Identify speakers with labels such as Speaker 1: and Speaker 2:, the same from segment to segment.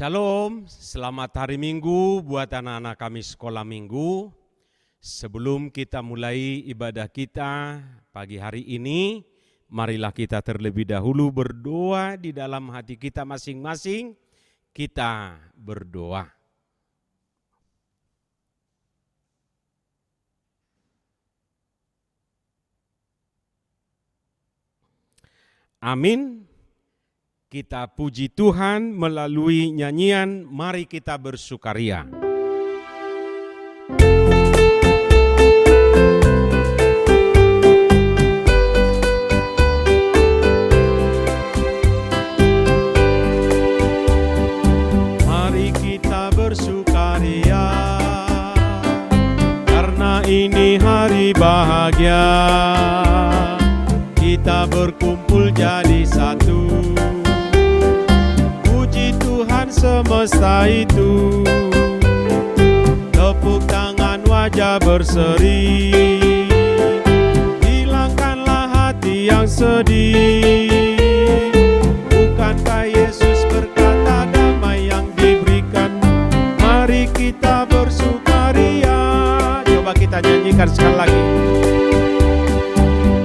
Speaker 1: Shalom, selamat hari Minggu buat anak-anak kami sekolah Minggu. Sebelum kita mulai ibadah kita pagi hari ini, marilah kita terlebih dahulu berdoa di dalam hati kita masing-masing. Kita berdoa. Amin. Kita puji Tuhan melalui nyanyian Mari Kita Bersukaria. Mari kita bersukaria, karena ini hari bahagia. Kita berkumpul jadi satu, semesta itu. Tepuk tangan, wajah berseri, hilangkanlah hati yang sedih. Bukankah Yesus berkata damai yang diberikan? Mari kita bersukaria. Coba kita nyanyikan sekali lagi.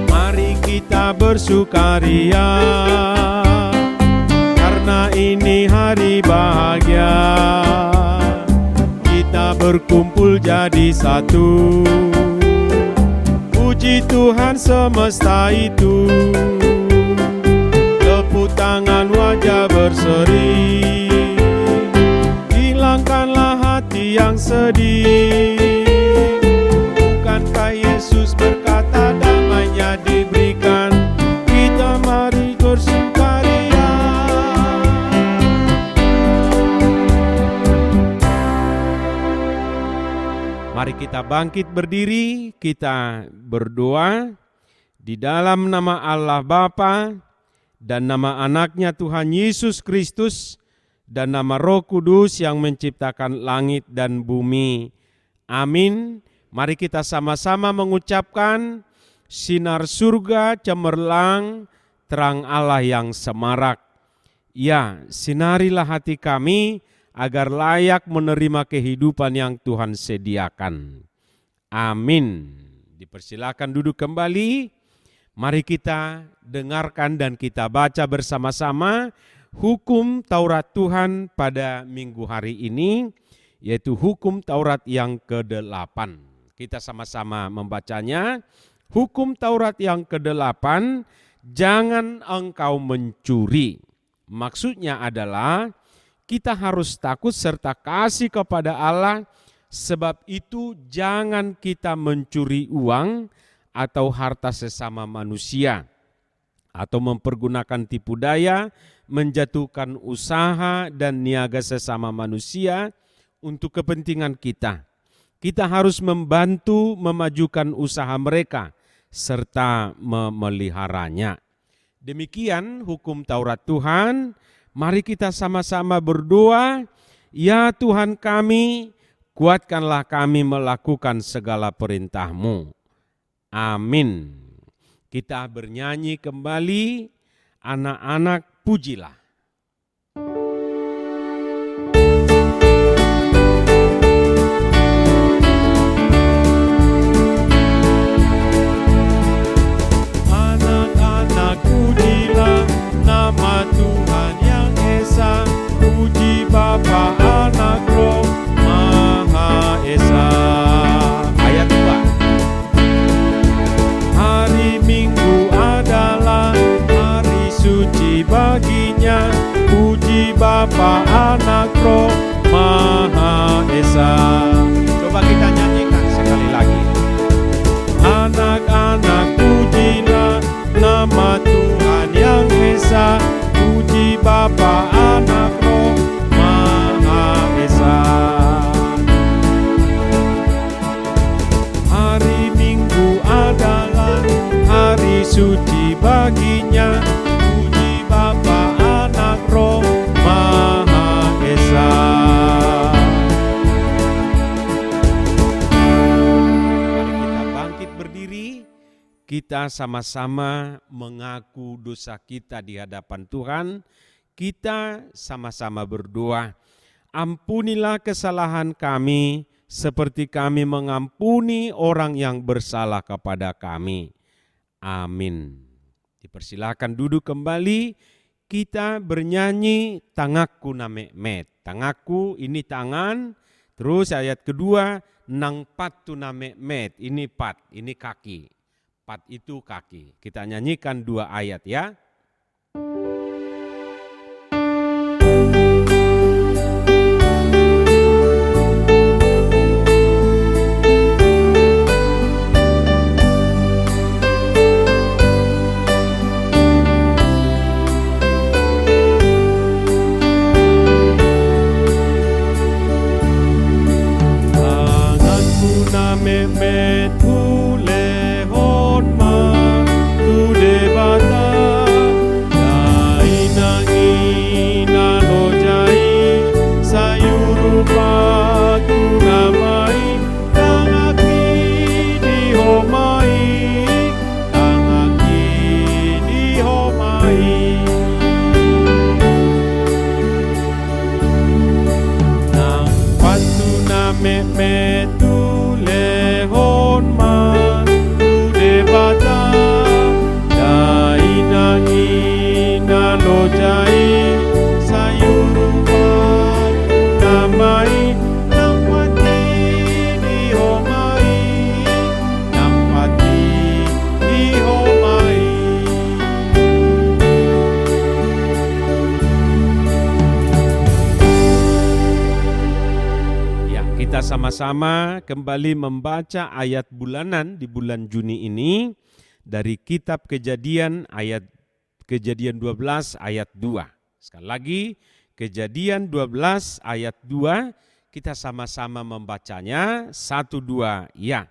Speaker 1: Mari kita bersukaria, karena ini hari bahagia. Kita berkumpul jadi satu, puji Tuhan semesta itu. Tepuk tangan, wajah berseri, hilangkanlah hati yang sedih. Bukankah Yesus berkata damainya diberikan? Kita mari bersukaria. Mari kita bangkit berdiri, kita berdoa di dalam nama Allah Bapa dan nama anaknya Tuhan Yesus Kristus dan nama Roh Kudus yang menciptakan langit dan bumi. Amin. Mari kita sama-sama mengucapkan sinar surga cemerlang, terang Allah yang semarak. Ya, sinarilah hati kami agar layak menerima kehidupan yang Tuhan sediakan. Amin. Dipersilakan duduk kembali. Mari kita dengarkan dan kita baca bersama-sama hukum Taurat Tuhan pada minggu hari ini, yaitu hukum Taurat yang ke-8. Kita sama-sama membacanya. Hukum Taurat yang ke-8, jangan engkau mencuri. Maksudnya adalah kita harus takut serta kasih kepada Allah, sebab itu jangan kita mencuri uang atau harta sesama manusia, atau mempergunakan tipu daya, menjatuhkan usaha dan niaga sesama manusia untuk kepentingan kita. Kita harus membantu memajukan usaha mereka serta memeliharanya. Demikian hukum Taurat Tuhan. Mari kita sama-sama berdoa, ya Tuhan kami, kuatkanlah kami melakukan segala perintah-Mu. Amin. Kita bernyanyi kembali, anak-anak pujilah. Anak-anak pujilah nama Tuhan yang Esa, puji Bapa, Anak, Roh Maha Esa. Ayat 2. Hari Minggu adalah hari suci baginya, puji Bapa, Anak, Roh Maha Esa. Coba kita nyanyikan sekali lagi. Anak-anak pujilah nama Tuhan yang Esa, puji Bapa, Anak, Roh Maha Esa. Hari Minggu adalah hari suci baginya, puji Bapa, Anak, Roh Maha Esa. Mari kita bangkit berdiri. Kita sama-sama mengaku dosa kita di hadapan Tuhan. Kita sama-sama berdoa. Ampunilah kesalahan kami seperti kami mengampuni orang yang bersalah kepada kami. Amin. Dipersilakan duduk kembali. Kita bernyanyi Tangakku na mekmet. Tangakku ini tangan. Terus ayat kedua, nang patu na mekmet. Ini pat, ini kaki. Pat itu kaki. Kita nyanyikan 2 ayat ya. Sama-sama kembali membaca ayat bulanan di bulan Juni ini dari kitab Kejadian 12 ayat 2. Sekali lagi Kejadian 12 ayat 2, kita sama-sama membacanya 1, 2 ya.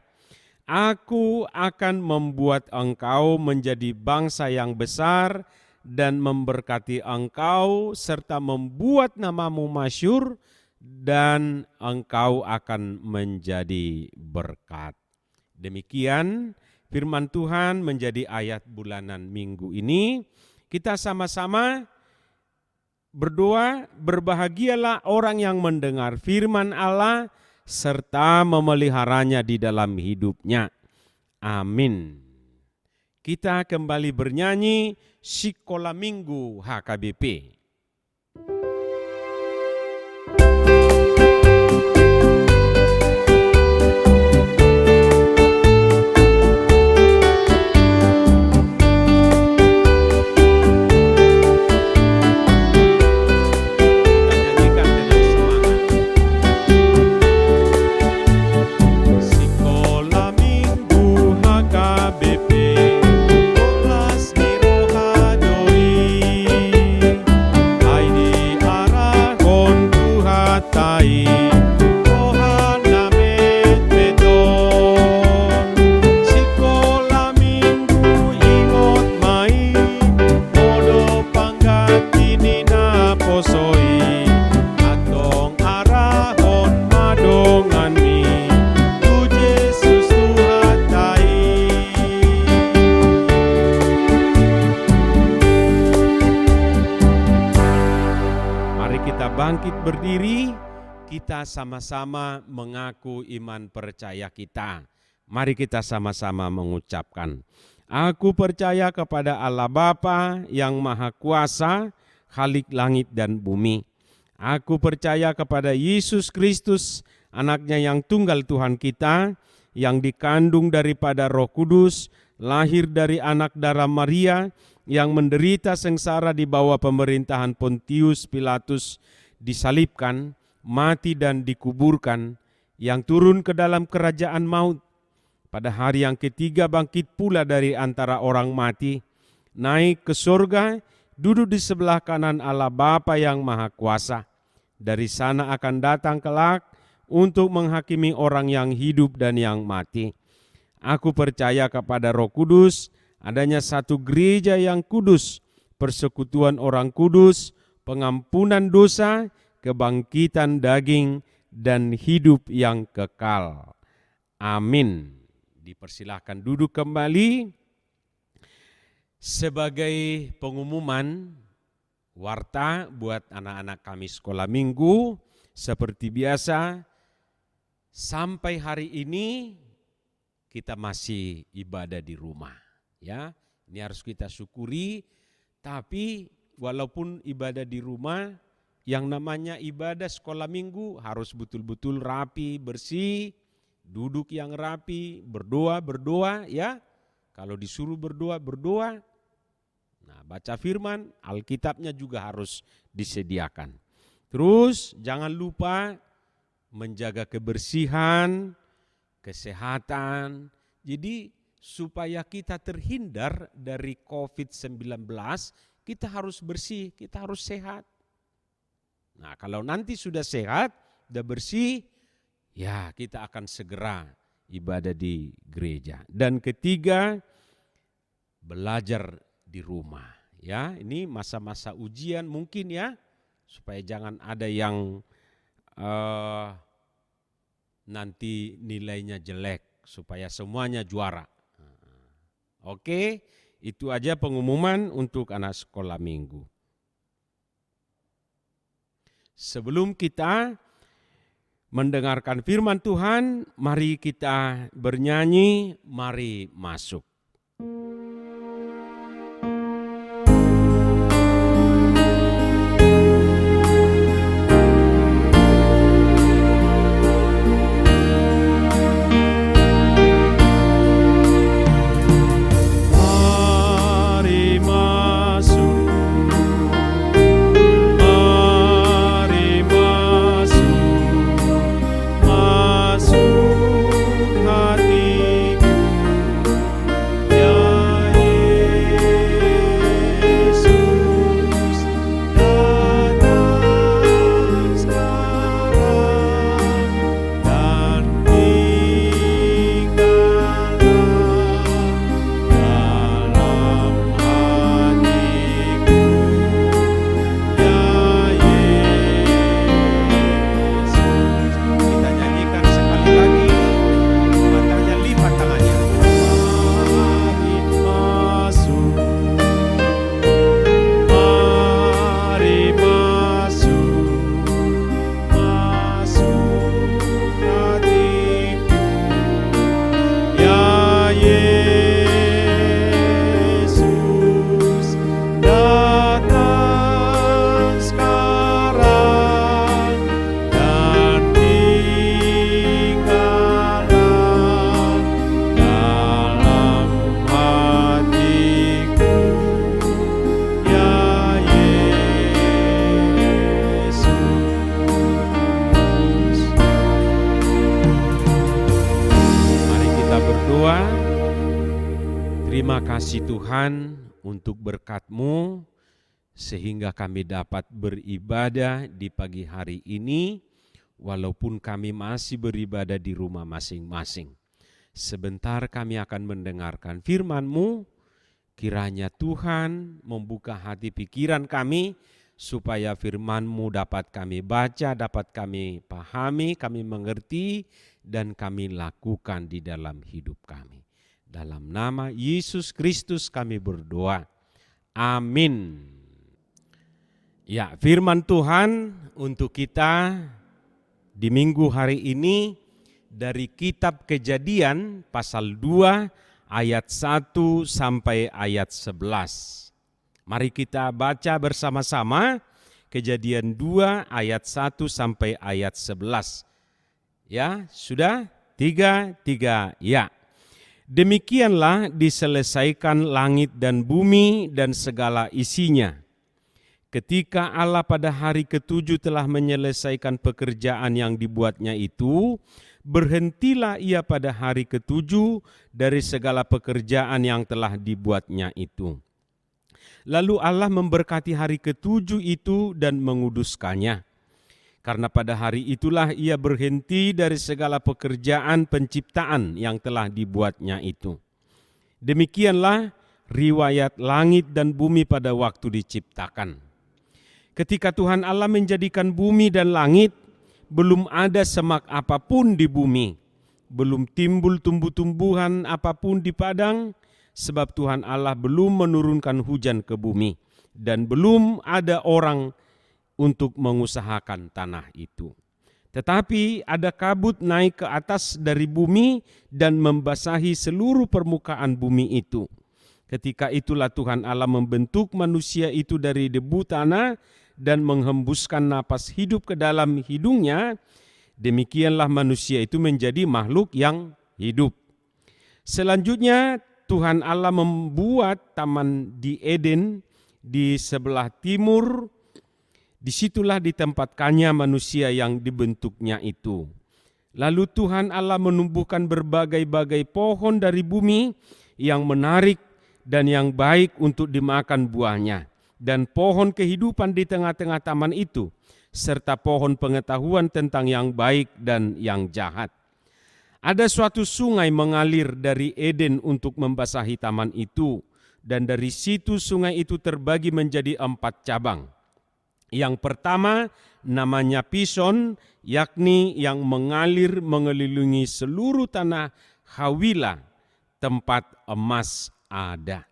Speaker 1: Aku akan membuat engkau menjadi bangsa yang besar dan memberkati engkau serta membuat namamu masyhur dan engkau akan menjadi berkat. Demikian firman Tuhan menjadi ayat bulanan minggu ini. Kita sama-sama berdoa, berbahagialah orang yang mendengar firman Allah serta memeliharanya di dalam hidupnya. Amin. Kita kembali bernyanyi Sekolah Minggu HKBP. Bangkit berdiri, kita sama-sama mengaku iman percaya kita. Mari kita sama-sama mengucapkan, aku percaya kepada Allah Bapa yang Maha Kuasa, Khalik langit dan bumi. Aku percaya kepada Yesus Kristus, anaknya yang tunggal Tuhan kita, yang dikandung daripada Roh Kudus, lahir dari anak darah Maria, yang menderita sengsara di bawah pemerintahan Pontius Pilatus, disalibkan, mati dan dikuburkan, yang turun ke dalam kerajaan maut, pada hari yang ketiga bangkit pula dari antara orang mati, naik ke surga, duduk di sebelah kanan Allah Bapa yang Maha Kuasa. Dari sana akan datang kelak untuk menghakimi orang yang hidup dan yang mati. Aku percaya kepada Roh Kudus, adanya satu gereja yang kudus, persekutuan orang kudus, pengampunan dosa, kebangkitan daging, dan hidup yang kekal. Amin. Dipersilahkan duduk kembali. Sebagai pengumuman, warta buat anak-anak kami sekolah minggu. Seperti biasa, sampai hari ini kita masih ibadah di rumah. Ya, ini harus kita syukuri. Tapi walaupun ibadah di rumah, yang namanya ibadah sekolah minggu harus betul-betul rapi, bersih, duduk yang rapi, berdoa ya. Kalau disuruh berdoa. Nah, baca firman, Alkitabnya juga harus disediakan. Terus jangan lupa menjaga kebersihan, kesehatan. Jadi supaya kita terhindar dari COVID-19, kita harus bersih, kita harus sehat. Nah, kalau nanti sudah sehat, sudah bersih, ya kita akan segera ibadah di gereja. Dan ketiga, belajar di rumah. Ya, ini masa-masa ujian mungkin ya, supaya jangan ada yang nanti nilainya jelek, supaya semuanya juara. Oke, itu aja pengumuman untuk anak sekolah minggu. Sebelum kita mendengarkan firman Tuhan, mari kita bernyanyi, mari masuk. Terima kasih Tuhan untuk berkat-Mu sehingga kami dapat beribadah di pagi hari ini walaupun kami masih beribadah di rumah masing-masing. Sebentar kami akan mendengarkan firman-Mu, kiranya Tuhan membuka hati pikiran kami supaya firman-Mu dapat kami baca, dapat kami pahami, kami mengerti dan kami lakukan di dalam hidup kami. Dalam nama Yesus Kristus kami berdoa. Amin. Ya, firman Tuhan untuk kita di minggu hari ini dari kitab Kejadian pasal 2 ayat 1 sampai ayat 11. Mari kita baca bersama-sama Kejadian 2 ayat 1 sampai ayat 11. Ya, sudah? 3, ya. Demikianlah diselesaikan langit dan bumi dan segala isinya. Ketika Allah pada hari ketujuh telah menyelesaikan pekerjaan yang dibuatnya itu, berhentilah ia pada hari ketujuh dari segala pekerjaan yang telah dibuatnya itu. Lalu Allah memberkati hari ketujuh itu dan menguduskannya. Karena pada hari itulah ia berhenti dari segala pekerjaan penciptaan yang telah dibuatnya itu. Demikianlah riwayat langit dan bumi pada waktu diciptakan. Ketika Tuhan Allah menjadikan bumi dan langit, belum ada semak apapun di bumi, belum timbul tumbuh-tumbuhan apapun di padang, sebab Tuhan Allah belum menurunkan hujan ke bumi, dan belum ada orang untuk mengusahakan tanah itu. Tetapi ada kabut naik ke atas dari bumi dan membasahi seluruh permukaan bumi itu. Ketika itulah Tuhan Allah membentuk manusia itu dari debu tanah dan menghembuskan napas hidup ke dalam hidungnya. Demikianlah manusia itu menjadi makhluk yang hidup. Selanjutnya Tuhan Allah membuat taman di Eden di sebelah timur. Disitulah ditempatkannya manusia yang dibentuknya itu. Lalu Tuhan Allah menumbuhkan berbagai-bagai pohon dari bumi yang menarik dan yang baik untuk dimakan buahnya. Dan pohon kehidupan di tengah-tengah taman itu, serta pohon pengetahuan tentang yang baik dan yang jahat. Ada suatu sungai mengalir dari Eden untuk membasahi taman itu. Dan dari situ sungai itu terbagi menjadi 4 cabang. Yang pertama namanya Pison, yakni yang mengalir mengelilingi seluruh tanah Hawila, tempat emas ada.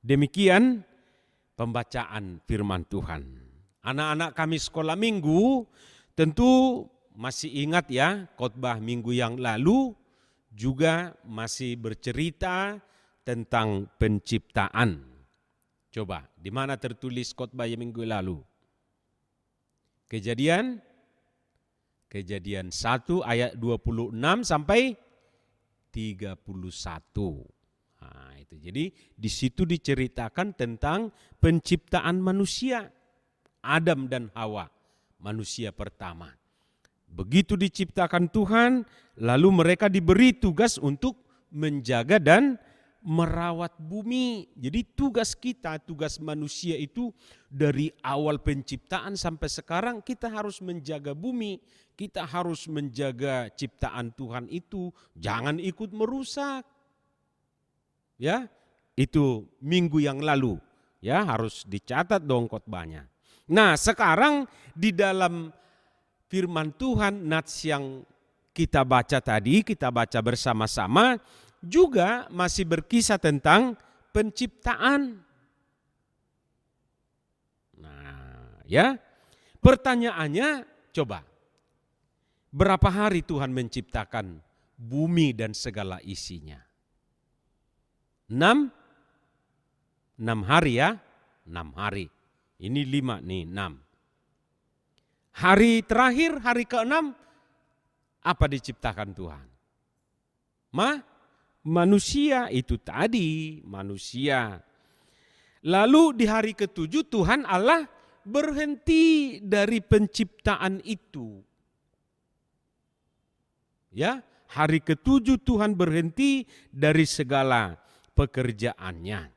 Speaker 1: Demikian pembacaan firman Tuhan. Anak-anak kami sekolah minggu tentu masih ingat ya, khotbah minggu yang lalu juga masih bercerita tentang penciptaan. Coba, di mana tertulis khotbah yang minggu lalu? Kejadian 1 ayat 26 sampai 31. Nah, itu. Jadi di situ diceritakan tentang penciptaan manusia, Adam dan Hawa, manusia pertama. Begitu diciptakan Tuhan, lalu mereka diberi tugas untuk menjaga dan merawat bumi. Jadi tugas kita, tugas manusia itu dari awal penciptaan sampai sekarang kita harus menjaga bumi. Kita harus menjaga ciptaan Tuhan itu, jangan ikut merusak. Ya, itu minggu yang lalu. Ya, harus dicatat dong khotbahnya. Nah, sekarang di dalam firman Tuhan nats yang kita baca tadi, kita baca bersama-sama, juga masih berkisah tentang penciptaan. Nah, ya. Pertanyaannya, coba. Berapa hari Tuhan menciptakan bumi dan segala isinya? 6 hari ya. 6 hari. Ini 5 nih, 6. Hari terakhir, hari ke-6, apa diciptakan Tuhan? Manusia, itu tadi, manusia. Lalu di hari ke-7 Tuhan Allah berhenti dari penciptaan itu. Ya, hari ke-7 Tuhan berhenti dari segala pekerjaannya.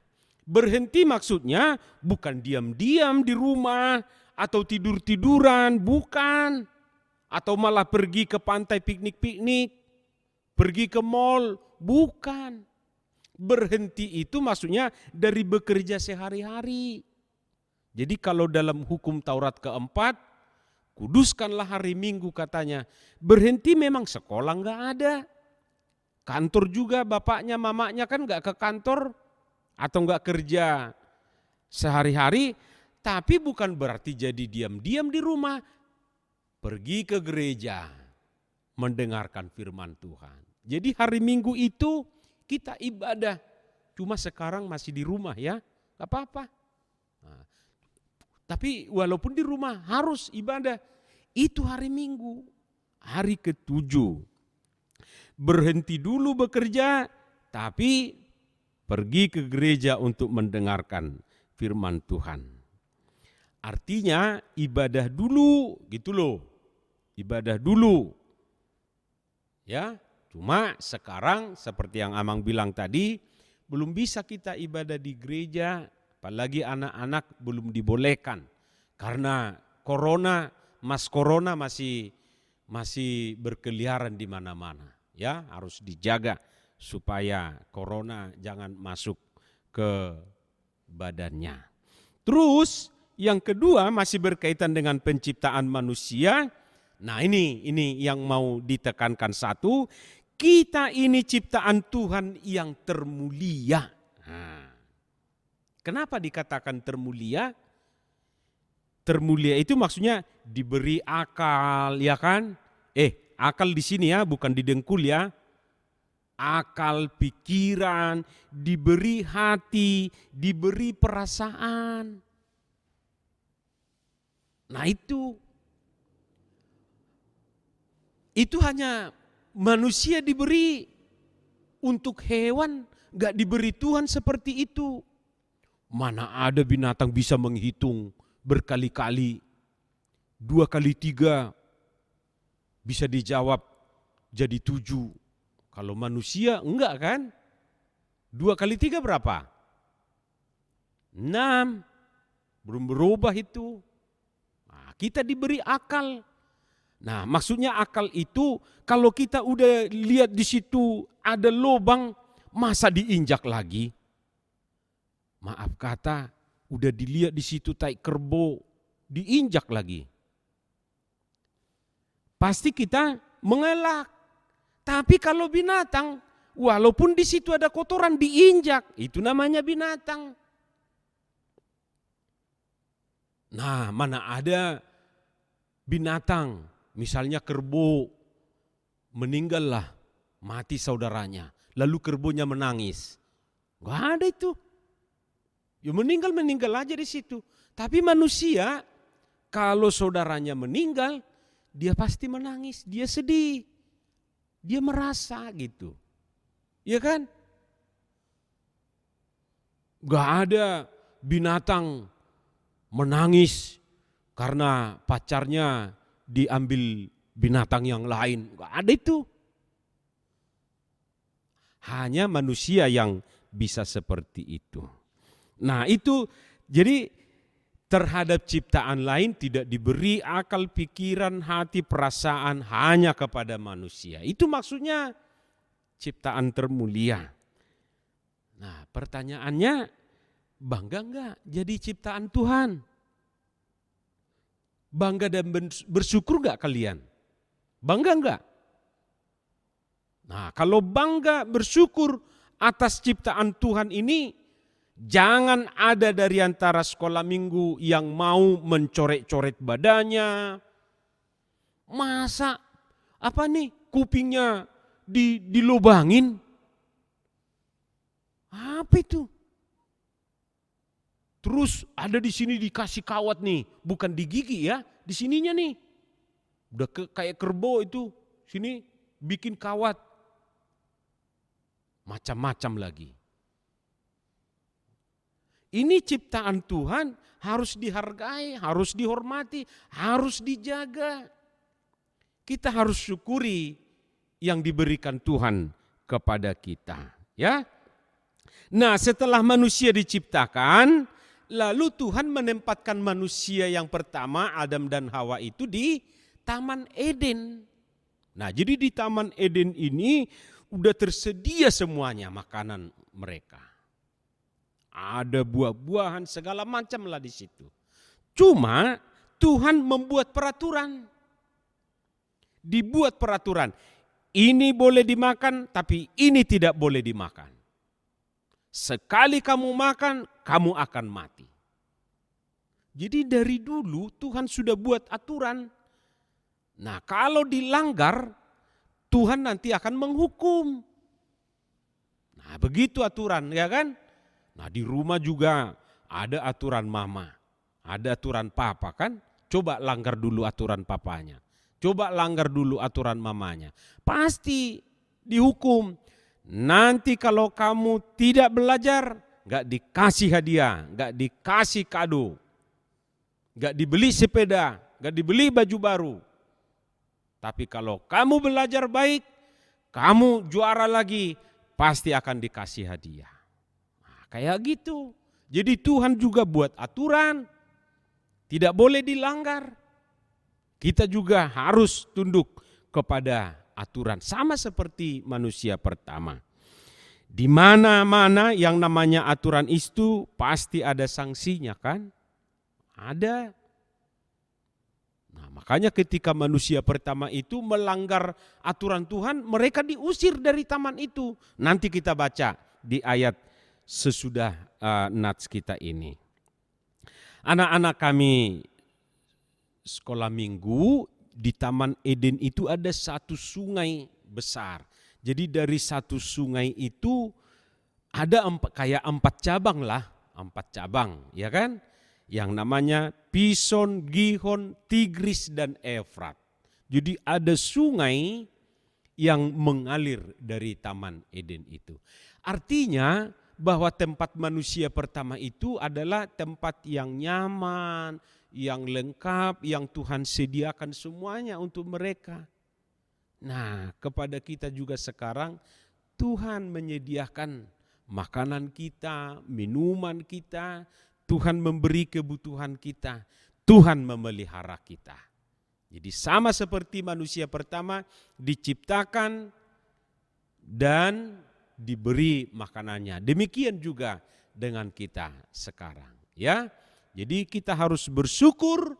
Speaker 1: Berhenti maksudnya bukan diam-diam di rumah atau tidur-tiduran, bukan. Atau malah pergi ke pantai piknik-piknik, pergi ke mall, bukan. Berhenti itu maksudnya dari bekerja sehari-hari. Jadi kalau dalam hukum Taurat keempat, kuduskanlah hari Minggu katanya. Berhenti memang sekolah enggak ada. Kantor juga bapaknya mamanya kan enggak ke kantor atau enggak kerja sehari-hari. Tapi bukan berarti jadi diam-diam di rumah. Pergi ke gereja mendengarkan firman Tuhan. Jadi hari Minggu itu kita ibadah. Cuma sekarang masih di rumah ya, gak apa-apa. Nah, tapi walaupun di rumah harus ibadah. Itu hari Minggu, hari ke-7. Berhenti dulu bekerja, tapi pergi ke gereja untuk mendengarkan firman Tuhan. Artinya ibadah dulu gitu loh. Ibadah dulu. Ya, cuma sekarang seperti yang Amang bilang tadi, belum bisa kita ibadah di gereja, apalagi anak-anak belum dibolehkan. Karena corona masih berkeliaran di mana-mana. Ya, harus dijaga supaya corona jangan masuk ke badannya. Terus yang kedua masih berkaitan dengan penciptaan manusia. Nah ini yang mau ditekankan satu, kita ini ciptaan Tuhan yang termulia. Nah, kenapa dikatakan termulia? termulia itu maksudnya diberi akal, ya kan? Akal di sini ya, bukan di dengkul ya. Akal, pikiran, diberi hati, diberi perasaan. Nah itu hanya manusia diberi, untuk hewan gak diberi Tuhan seperti itu. Mana ada binatang bisa menghitung berkali-kali, 2 kali 3 bisa dijawab jadi 7. Kalau manusia enggak kan? 2 kali 3 berapa? 6. Belum berubah itu. Nah, kita diberi akal. Nah, maksudnya akal itu kalau kita udah lihat di situ ada lubang, masa diinjak lagi? Maaf kata, udah dilihat di situ tai kerbau, diinjak lagi. Pasti kita mengelak. Tapi kalau binatang, walaupun di situ ada kotoran diinjak, itu namanya binatang. Nah, mana ada binatang, misalnya kerbau, meninggallah, mati saudaranya, lalu kerbaunya menangis. Gak ada itu. Ya meninggal aja di situ. Tapi manusia, kalau saudaranya meninggal, dia pasti menangis, dia sedih, dia merasa gitu. Iya kan? Gak ada binatang menangis karena pacarnya diambil binatang yang lain. Gak ada itu. Hanya manusia yang bisa seperti itu. Nah itu, jadi terhadap ciptaan lain tidak diberi akal, pikiran, hati, perasaan, hanya kepada manusia. Itu maksudnya ciptaan termulia. Nah pertanyaannya, bangga enggak jadi ciptaan Tuhan? Bangga dan bersyukur enggak kalian? Bangga enggak? Nah kalau bangga bersyukur atas ciptaan Tuhan ini, jangan ada dari antara sekolah minggu yang mau mencoret-coret badannya. Masa kupingnya dilubangin? Apa itu? Terus ada di sini dikasih kawat nih, bukan di gigi ya, di sininya nih. Udah kayak kerbau itu, sini bikin kawat. Macam-macam lagi. Ini ciptaan Tuhan harus dihargai, harus dihormati, harus dijaga. Kita harus syukuri yang diberikan Tuhan kepada kita, ya. Nah, setelah manusia diciptakan, lalu Tuhan menempatkan manusia yang pertama, Adam dan Hawa itu di Taman Eden. Nah, jadi di Taman Eden ini udah tersedia semuanya makanan mereka. Ada buah-buahan segala macam lah di situ. Cuma Tuhan membuat peraturan. Dibuat peraturan. Ini boleh dimakan tapi ini tidak boleh dimakan. Sekali kamu makan, kamu akan mati. Jadi dari dulu Tuhan sudah buat aturan. Nah kalau dilanggar, Tuhan nanti akan menghukum. Nah begitu aturan, ya kan? Nah di rumah juga ada aturan mama, ada aturan papa kan? Coba langgar dulu aturan papanya, coba langgar dulu aturan mamanya. Pasti dihukum. Nanti kalau kamu tidak belajar, gak dikasih hadiah, gak dikasih kado, gak dibeli sepeda, gak dibeli baju baru. Tapi kalau kamu belajar baik, kamu juara lagi, pasti akan dikasih hadiah. Kayak gitu. Jadi Tuhan juga buat aturan. Tidak boleh dilanggar. Kita juga harus tunduk kepada aturan. Sama seperti manusia pertama. Di mana-mana yang namanya aturan itu pasti ada sanksinya kan? Ada. Nah, makanya ketika manusia pertama itu melanggar aturan Tuhan, mereka diusir dari taman itu. Nanti kita baca di ayat sesudah nats kita ini. Anak-anak kami sekolah minggu, di Taman Eden itu ada satu sungai besar. Jadi dari satu sungai itu ada kayak 4 cabang lah, 4 cabang, ya kan? Yang namanya Pison, Gihon, Tigris, dan Efrat. Jadi ada sungai yang mengalir dari Taman Eden itu. Artinya bahwa tempat manusia pertama itu adalah tempat yang nyaman, yang lengkap, yang Tuhan sediakan semuanya untuk mereka. Nah, kepada kita juga sekarang Tuhan menyediakan makanan kita, minuman kita, Tuhan memberi kebutuhan kita, Tuhan memelihara kita. Jadi sama seperti manusia pertama diciptakan dan diberi makanannya. Demikian juga dengan kita sekarang, ya. Jadi kita harus bersyukur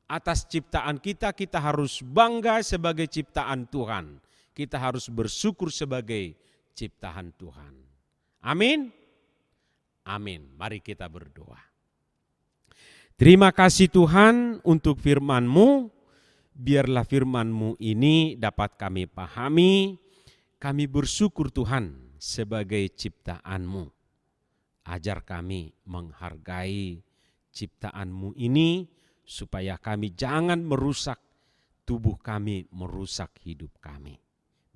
Speaker 1: atas ciptaan kita, kita harus bangga sebagai ciptaan Tuhan. Kita harus bersyukur sebagai ciptaan Tuhan. Amin. Amin. Mari kita berdoa. Terima kasih Tuhan untuk firman-Mu. Biarlah firman-Mu ini dapat kami pahami. Kami bersyukur Tuhan sebagai ciptaan-Mu. Ajar kami menghargai ciptaan-Mu ini supaya kami jangan merusak tubuh kami, merusak hidup kami.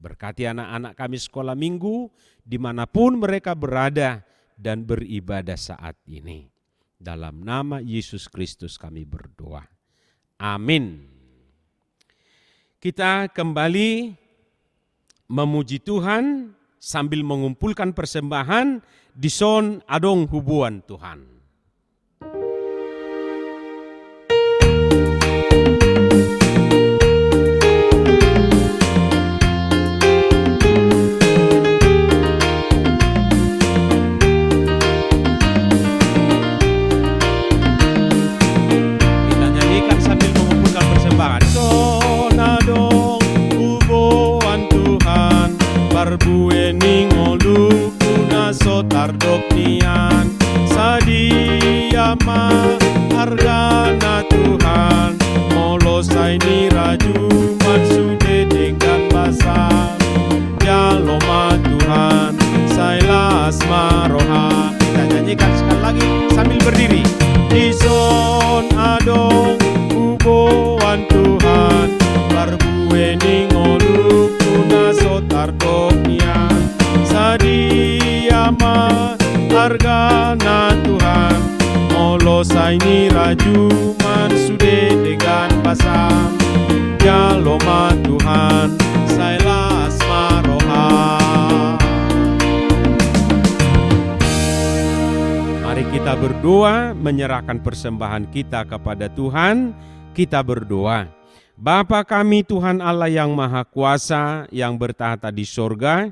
Speaker 1: Berkati anak-anak kami sekolah minggu dimanapun mereka berada dan beribadah saat ini. Dalam nama Yesus Kristus kami berdoa. Amin. Kita kembali memuji Tuhan sambil mengumpulkan persembahan di son adong hubuan Tuhan.
Speaker 2: Tardoknian sadiama argana Tuhan molosai ni raju matsude dengan basar jaloma Tuhan sailas maroha. Kita nyanyikan sekali lagi sambil berdiri. Di son adong uboan Tuhan barbueni ngoluk tuna sotardoknian sadiama argana Tuhan molosai ni raju mansude dengan pasang jaloma Tuhan sailas maroha.
Speaker 1: Mari kita berdoa, menyerahkan persembahan kita kepada Tuhan. Kita berdoa. Bapa kami Tuhan Allah yang Maha Kuasa, yang bertahta di sorga,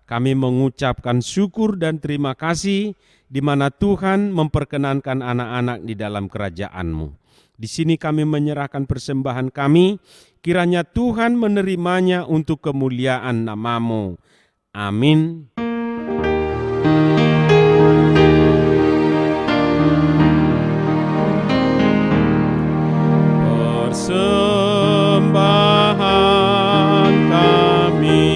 Speaker 1: kami mengucapkan syukur dan terima kasih di mana Tuhan memperkenankan anak-anak di dalam kerajaan-Mu. Di sini kami menyerahkan persembahan kami, kiranya Tuhan menerimanya untuk kemuliaan nama-Mu. Amin.
Speaker 2: Persembahan kami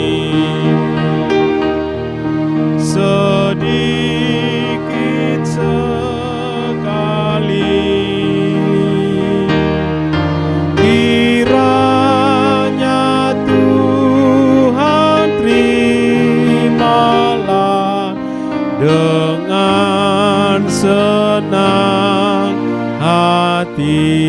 Speaker 2: sedikit sekali, kiranya Tuhan terimalah dengan senang hati.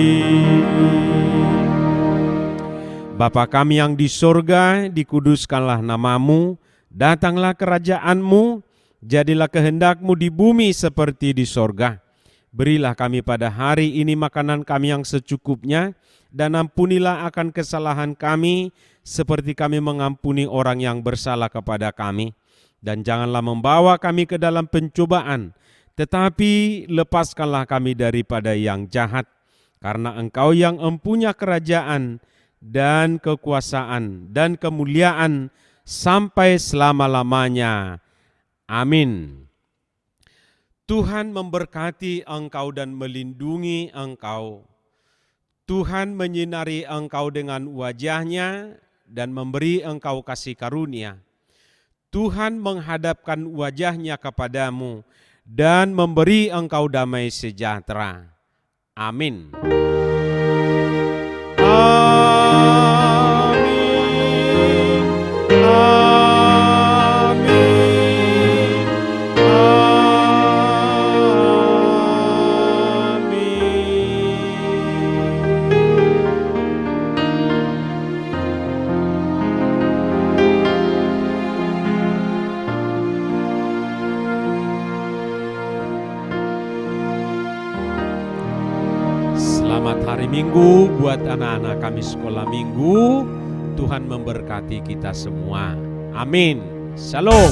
Speaker 1: Bapa kami yang di sorga, dikuduskanlah nama-Mu, datanglah kerajaan-Mu, jadilah kehendak-Mu di bumi seperti di sorga. Berilah kami pada hari ini makanan kami yang secukupnya, dan ampunilah akan kesalahan kami, seperti kami mengampuni orang yang bersalah kepada kami. Dan janganlah membawa kami ke dalam pencobaan, tetapi lepaskanlah kami daripada yang jahat, karena Engkau yang empunya kerajaan, dan kekuasaan dan kemuliaan sampai selama-lamanya. Amin. Tuhan memberkati engkau dan melindungi engkau. Tuhan menyinari engkau dengan wajah-Nya dan memberi engkau kasih karunia. Tuhan menghadapkan wajah-Nya kepadamu dan memberi engkau damai sejahtera. Amin.
Speaker 2: Amin. Amin.
Speaker 1: Selamat hari Minggu buat anak-anak kami sekolah Minggu. Tuhan memberkati kita semua. Amin. Shalom.